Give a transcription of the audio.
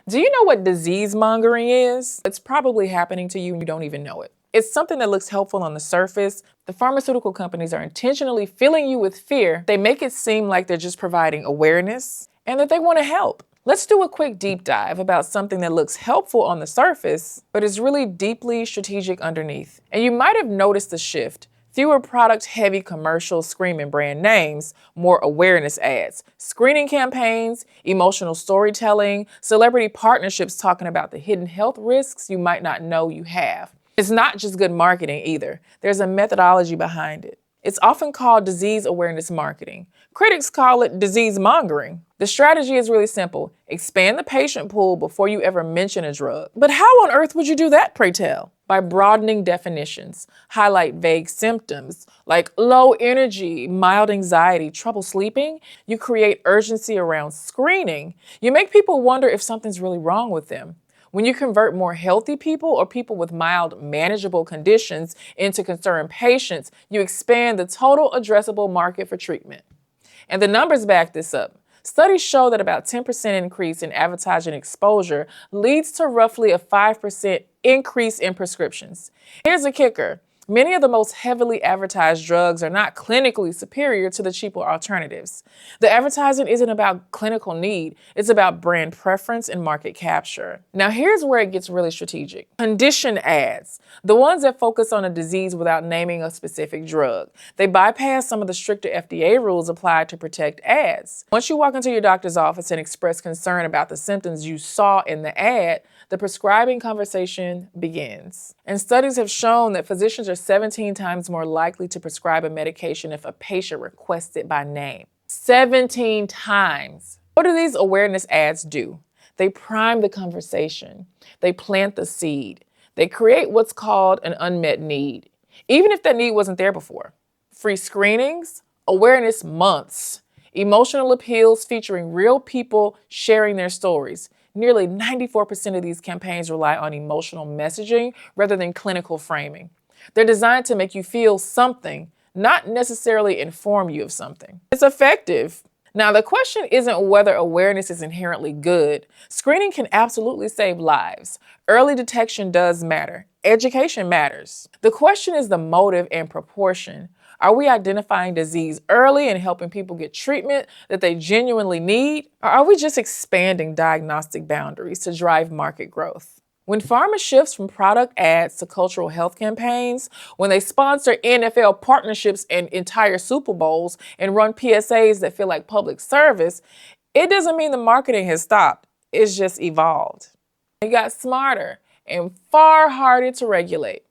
Do you know what disease mongering is? It's probably happening to you and you don't even know it. It's something that looks helpful on the surface. The pharmaceutical companies are intentionally filling you with fear. They make it seem like they're just providing awareness and that they want to help. Let's do a quick deep dive about something that looks helpful on the surface, but is really deeply strategic underneath. And you might have noticed the shift. Fewer product-heavy commercials screaming brand names, more awareness ads, screening campaigns, emotional storytelling, celebrity partnerships talking about the hidden health risks you might not know you have. It's not just good marketing either. There's a methodology behind it. It's often called disease awareness marketing. Critics call it disease mongering. The strategy is really simple. Expand the patient pool before you ever mention a drug. But how on earth would you do that, pray tell? By broadening definitions, highlight vague symptoms like low energy, mild anxiety, trouble sleeping. You create urgency around screening. You make people wonder if something's really wrong with them. When you convert more healthy people or people with mild, manageable conditions into concerned patients, you expand the total addressable market for treatment. And the numbers back this up. Studies show that about 10% increase in advertising exposure leads to roughly a 5% increase in prescriptions. Here's a kicker. Many of the most heavily advertised drugs are not clinically superior to the cheaper alternatives. The advertising isn't about clinical need, it's about brand preference and market capture. Now here's where it gets really strategic. Condition ads, the ones that focus on a disease without naming a specific drug. They bypass some of the stricter FDA rules applied to protect ads. Once you walk into your doctor's office and express concern about the symptoms you saw in the ad, the prescribing conversation begins. And studies have shown that physicians are 17 times more likely to prescribe a medication if a patient requests it by name. 17 times. What do these awareness ads do? They prime the conversation. They plant the seed. They create what's called an unmet need, even if that need wasn't there before. Free screenings, awareness months, emotional appeals featuring real people sharing their stories. Nearly 94% of these campaigns rely on emotional messaging rather than clinical framing. They're designed to make you feel something, not necessarily inform you of something. It's effective. Now, the question isn't whether awareness is inherently good. Screening can absolutely save lives. Early detection does matter. Education matters. The question is the motive and proportion. Are we identifying disease early and helping people get treatment that they genuinely need? Or are we just expanding diagnostic boundaries to drive market growth? When pharma shifts from product ads to cultural health campaigns, when they sponsor NFL partnerships and entire Super Bowls and run PSAs that feel like public service, it doesn't mean the marketing has stopped. It's just evolved. It got smarter and far harder to regulate.